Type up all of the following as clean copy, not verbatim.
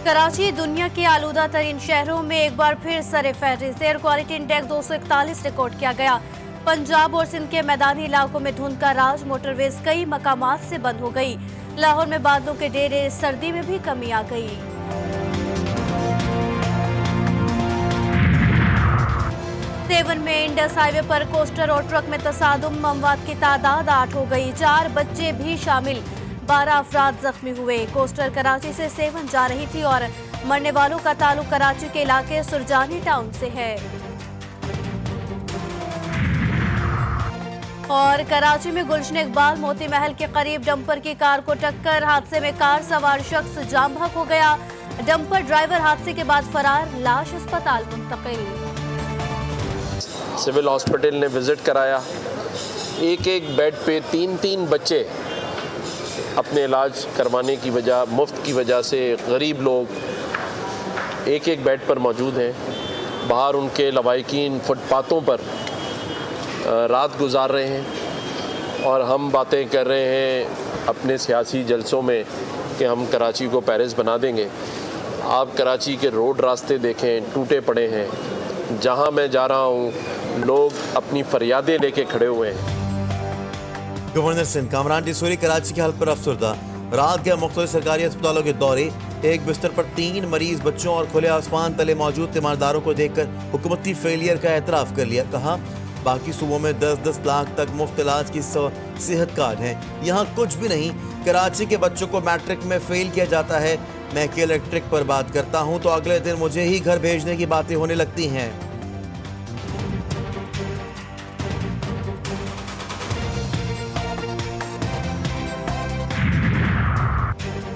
कराची दुनिया के आलूदा तरीन शहरों में एक बार फिर सरे फहरिस्त। एयर क्वालिटी इंडेक्स 241 रिकॉर्ड किया गया। पंजाब और सिंध के मैदानी इलाकों में धुंध का राज, मोटरवेज कई मकामात से बंद हो गई। लाहौर में बादलों के डेरे, सर्दी में भी कमी आ गई। सेवन में इंडस हाईवे पर कोस्टर और ट्रक में तसादुम, अमवात की तादाद 8 हो गई। 4 बच्चे भी शामिल, 12 अफराद जख्मी हुए। कोस्टर कराची से सेवन जा रही थी और मरने वालों का ताल्लुक कराची के इलाके सुरजानी टाउन से है। और कराची में गुलशन इकबाल मोती महल के करीब डंपर की कार को टक्कर, हादसे में कार सवार शख्स जाम बहक हो गया। डंपर ड्राइवर हादसे के बाद फरार, लाश अस्पताल मुंतकिल। सिविल हॉस्पिटल ने विजिट कराया। एक एक बेड पे 3-3 बच्चे अपने इलाज करवाने की वजह, मुफ्त की वजह से गरीब लोग एक एक बेड पर मौजूद हैं। बाहर उनके लवाहिकीन फुटपाथों पर रात गुजार रहे हैं और हम बातें कर रहे हैं अपने सियासी जलसों में कि हम कराची को पेरिस बना देंगे। आप कराची के रोड रास्ते देखें, टूटे पड़े हैं। जहां मैं जा रहा हूं लोग अपनी फरियादें लेके खड़े हुए हैं। गवर्नर सिंध कामरान डिसूरी कराची की हालत पर अफसरदा। रात के मुख्तलिफ सरकारी अस्पतालों के दौरे, एक बिस्तर पर 3 मरीज बच्चों और खुले आसमान तले मौजूद तीमारदारों को देखकर हुकूमती फेलियर का एतराफ़ कर लिया। कहा बाकी सूबों में 10-10 लाख तक मुफ्त इलाज की सेहत कार्ड हैं, यहाँ कुछ भी नहीं। कराची के बच्चों को मैट्रिक में फेल किया जाता है। मैं के इलेक्ट्रिक पर बात करता हूँ तो अगले दिन मुझे ही घर भेजने की बातें होने लगती हैं।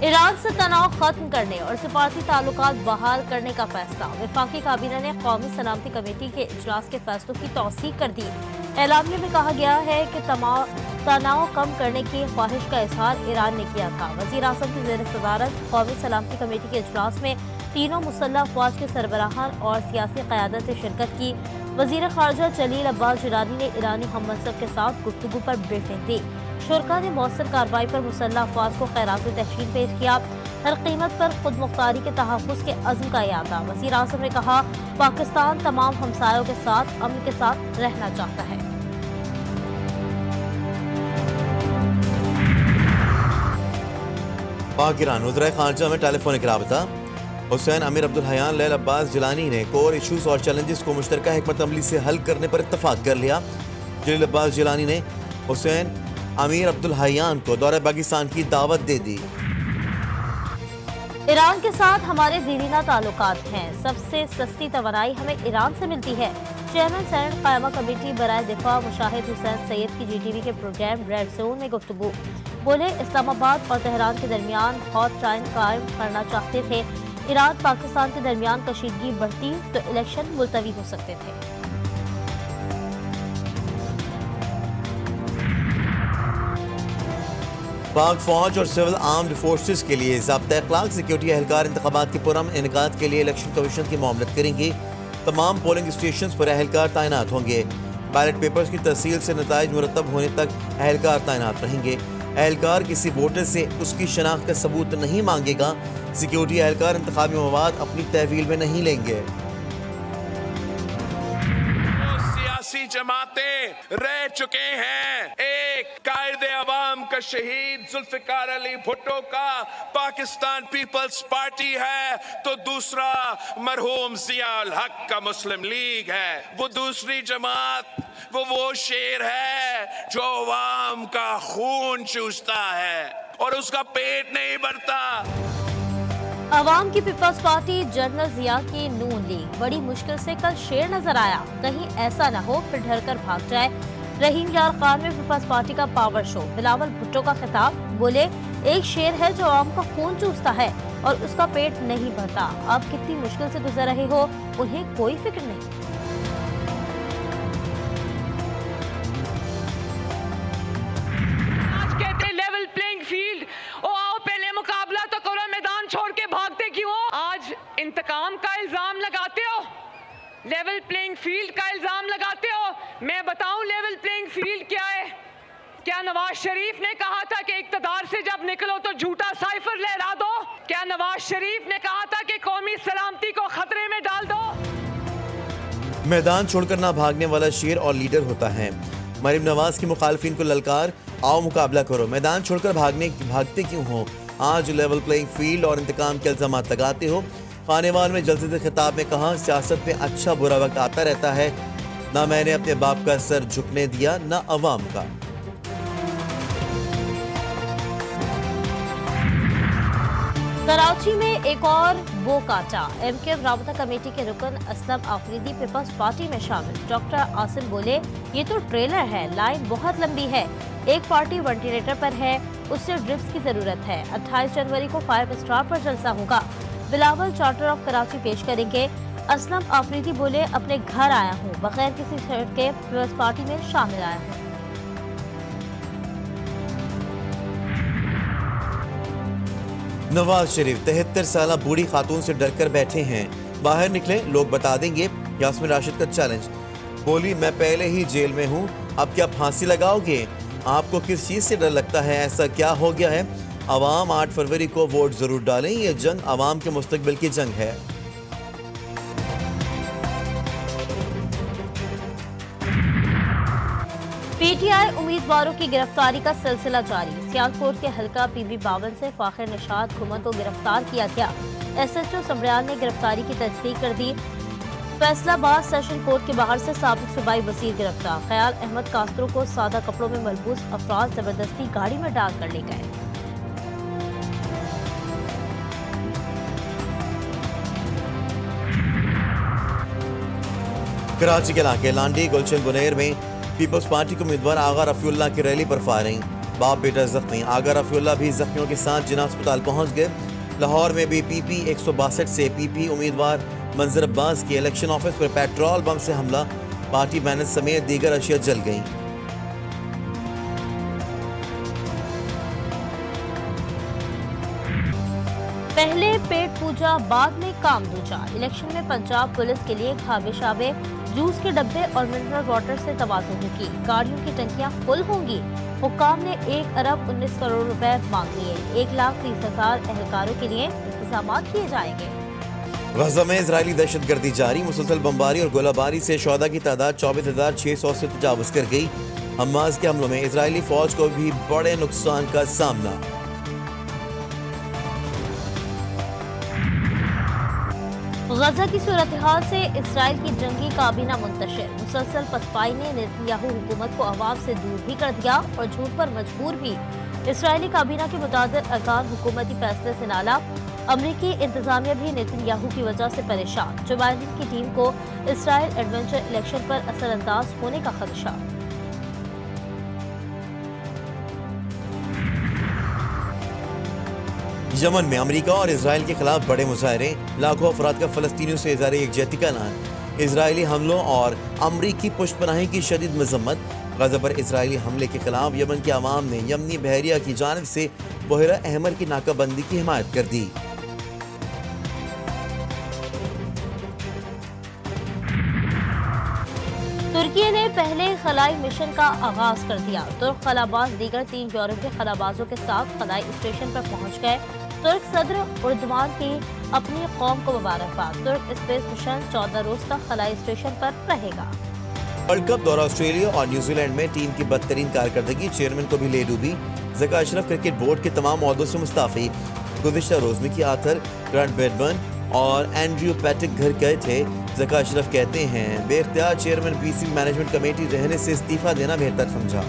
ईरान से तनाव खत्म करने और सिफारती ताल्लुकात बहाल करने का फैसला। वफाकी काबीना ने कौमी सलामती कमेटी के इजलास के फैसलों की तौसीक कर दी। एलामिया में कहा गया है कि तनाव कम करने की ख्वाहिश का इजहार ईरान ने किया था। वज़ीर आज़म की ज़ेर सदारत कौमी सलामती कमेटी के इजलास में तीनों मुसल्लह अफवाज के सरबराहान और सियासी क़यादत ने शिरकत की। वज़ीर ख़ारजा जलील अब्बास जिलानी ने ईरानी हममनसब के साथ गुफ्तगू पर ब्रीफिंग दी। शुरका ने मौसर कार्रवाई पर मुसल्लह अफवाज को खैरात तहसीन पेश किया। हर कीमत पर खुद मुख्तारी के तहफ़्फ़ुज़ के अज़्म का यादा। वज़ीर आज़म ने कहा पाकिस्तान तमाम हमसायों के साथ अमन के साथ रहना चाहता है। पाक ईरान वज़ीर ख़ारजा में टेलीफोनिक राबता। हुसैन अमीर अब्दुल हयान लैल अब्बास जिलानी ने कोर इशूज़ और चैलेंजेस को मुश्तरका हिकमत अमली से हल करने पर इत्तफाक कर लिया। जलील अब्बास जिलानी ने हुसैन अमीर अब्दुल हयान को दौरे पाकिस्तान की दावत दे दी। ईरान के साथ हमारे दीरीना ताल्लुकात हैं। सबसे सस्ती तवानाई हमें ईरान से मिलती है। चेयरमैन सेनेट कायमा कमेटी बराए दिफा मुशाहिद हुसैन सैयद की GTV के प्रोग्राम रेड जोन में गुफ्तगू। बोले इस्लामाबाद और तेहरान के दरमियान हॉटलाइन कायम करना चाहते थे। ईरान पाकिस्तान के दरमियान कशीदगी बढ़ती तो इलेक्शन मुलतवी हो सकते थे। पाक फौज और सिविल आर्म्ड फोर्सेस के लिए ज़ाब्ता अखलाक सिक्योरिटी एहलकार इंतखाबात के पुरअमन इनेकाद के लिए इलेक्शन कमीशन की मामलत करेंगे। तमाम पोलिंग स्टेशन पर एहलकार तैनात होंगे। बैलेट पेपर्स की तहसील से नताइज मुरतब होने तक एहलकार तैनात रहेंगे। एहलकार किसी वोटर से उसकी शनाख्त का सबूत नहीं मांगेगा। सिक्योरिटी एहलकार इंतखाबी मवाद अपनी तहवील में नहीं लेंगे। सियासी जमातें रह चुके हैं। एक कायदे अवाम का शहीद जुल्फिकार अली भुट्टो का पाकिस्तान पीपल्स पार्टी है तो दूसरा मरहूम जियाउल हक का मुस्लिम लीग है। वो दूसरी जमात वो शेर है जो अवाम का खून चूसता है और उसका पेट नहीं भरता। अवाम की पीपल्स पार्टी जनरल जिया की नून लीग बड़ी मुश्किल से कल शेर नजर आया। कहीं ऐसा न हो फिर डर कर भाग जाए। रहीम यार खान में पीपल्स पार्टी का पावर शो। बिलावल भुट्टो का खिताब। बोले एक शेर है जो आवाम का खून चूसता है और उसका पेट नहीं भरता। आप कितनी मुश्किल से गुजर रहे हो उन्हें कोई फिक्र नहीं। आज कहते हैं लेवल प्लेइंग फील्ड। ओ आओ पहले मुकाबला तो करो, मैदान छोड़ के भागते क्यों हो? आज इंतकाम का इल्जाम लगाते हो, लेवल प्लेइंग फील्ड का इल्जाम लगाते हो। मैं बताऊं लेवल प्लेइंग फील्ड क्या है? क्या नवाज शरीफ ने कहा था कि इक्तदार से जब निकलो तो झूठा साइफर लहरा दो? क्या नवाज नवाज शरीफ ने कहा था कि कौमी सलामती को खतरे में डाल दो। मैदान छोड़कर ना भागने वाला शेर और लीडर होता है। मरीम नवाज की मुखालफिन को ललकार, आओ मुकाबला करो, मैदान छोड़कर भागते क्यों हो, आज लेवल प्लेइंग फील्ड और इंतकाम के इल्जाम लगाते हो। खानेवाल में जलसे से खिताब में कहा, सियासत में अच्छा बुरा वक्त आता रहता है, ना मैंने अपने बाप का सर झुकने दिया ना अवाम का। कराची में एक और वो काटा। एमके राबता कमेटी के रुकन असलम आफरीदी पीपल्स पार्टी में शामिल। डॉक्टर आसिम बोले, ये तो ट्रेलर है, लाइन बहुत लंबी है, एक पार्टी वेंटिलेटर पर है, उससे ड्रिप्स की जरूरत है। 28 जनवरी को 5 स्टार पर जलसा होगा। बिलावल चार्टर ऑफ कराची पेश करेंगे। असलम आफरीदी बोले, अपने घर आया हूँ, बगैर किसी शर्त के पीपल्स पार्टी में शामिल आया हूँ। नवाज शरीफ 73 साल बूढ़ी खातून से डरकर बैठे हैं, बाहर निकले लोग बता देंगे। यास्मीन राशिद का चैलेंज, बोली मैं पहले ही जेल में हूँ, अब क्या फांसी लगाओगे? आपको किस चीज से डर लगता है? ऐसा क्या हो गया है? अवाम 8 फरवरी को वोट जरूर डालें, ये जंग अवाम के मुस्तकबिल की जंग है। पीटीआई उम्मीदवारों की गिरफ्तारी का सिलसिला जारी। सियालकोट के हल्का पीबी 52 से फाखिर निशात घुमन को गिरफ्तार किया गया। एसएचओ समरियाल ने गिरफ्तारी की तस्दीक कर दी। फैसलाबाद सेशन कोर्ट के बाहर से साबिक सूबाई वजीर गिरफ्तार। ख्याल अहमद कास्त्रो को सादा कपड़ों में मलबूस अफराद जबरदस्ती गाड़ी में डाल कर ले गए। कराची के इलाके लांडी गुलशन बुनेर में पीपल्स पार्टी के उम्मीदवार आगा रफीउल्लाह की रैली पर फायरिंग, बाप बेटा जख्मी। आगा रफीउल्लाह भी जख्मियों के साथ जिना अस्पताल पहुंच गए। लाहौर में भी पीपी 162 से पीपी उम्मीदवार मंजर अब्बास के इलेक्शन ऑफिस पर पेट्रोल बम से हमला, पार्टी बैनर समेत दीगर अशिया जल गईं। पहले पेट पूजा बाद में काम दूजा। इलेक्शन में पंजाब पुलिस के लिए खाबे शाबे, जूस के डब्बे और मिनरल वाटर से तवाज़ुन होगी। गाड़ियों की टंकियां फुल होंगी। हुक्काम ने 1 अरब 19 करोड़ रुपए मांग लिए। 1,30,000 एहलकारों के लिए इंतजाम किए जाएंगे। गजा में इजरायली दहशतगर्दी जारी, मुसलसल बमबारी और गोलाबारी से शोहदा की तादाद 24,600 से तजावुज कर गई। हमास के हमलों में इजरायली फौज को भी बड़े नुकसान का सामना। गजा की सूरत हाल से इसराइल की जंगी काबीना मुंतशिर। मुसलसल पसपाई ने नेतन्याहू हुकूमत को अवाम से दूर भी कर दिया और झूठ पर मजबूर भी। इसराइली काबीना के मुताबिक अरकान हुकूमती फैसले से नाला। अमरीकी इंतजामिया भी नेतन्याहू की वजह से परेशान। जो बाइडेन की टीम को इसराइल एडवेंचर इलेक्शन पर असरअंदाज होने का खदशा। यमन में अमेरिका और इसराइल के खिलाफ बड़े मुजाहरे, लाखों अफराद का फलस्तीनियों से इज़हार यकजहती का ऐलान। इसराइली हमलों और अमरीकी पुष्पनाही की शदीद मजम्मत। गजा पर इसराइली हमले के खिलाफ यमन के अवाम ने यमनी बहरिया की जानिब से बहरा अहमर की नाकाबंदी की हिमायत कर दी। तुर्की ने पहले खलाई मिशन का आगाज कर दिया। तुर्क खलाबाज दीगर 3 यूरोपीय खलाबाजों के साथ खलाई स्टेशन पर पहुंच गए। तुर्क सदर उर्दवान की अपनी कौम को मुबारकबाद। तुर्क स्पेस मिशन 14 रोज तक खलाई स्टेशन पर रहेगा। वर्ल्ड कप दौरा ऑस्ट्रेलिया और न्यूजीलैंड में टीम की बदतरीन कारकर्दगी, चेयरमैन को भी ले डूबी। ज़का अशरफ क्रिकेट बोर्ड के तमाम ओहदों से मुस्ताफी। गुज़िश्ता रोज मिकी आर्थर, ग्रांट ब्रैडबर्न और एंड्रयू पैटिक घर गए थे। ज़का अशरफ कहते हैं बेख्तियार चेयरमैन पीसी मैनेजमेंट कमेटी रहने से इस्तीफा देना बेहतर समझा।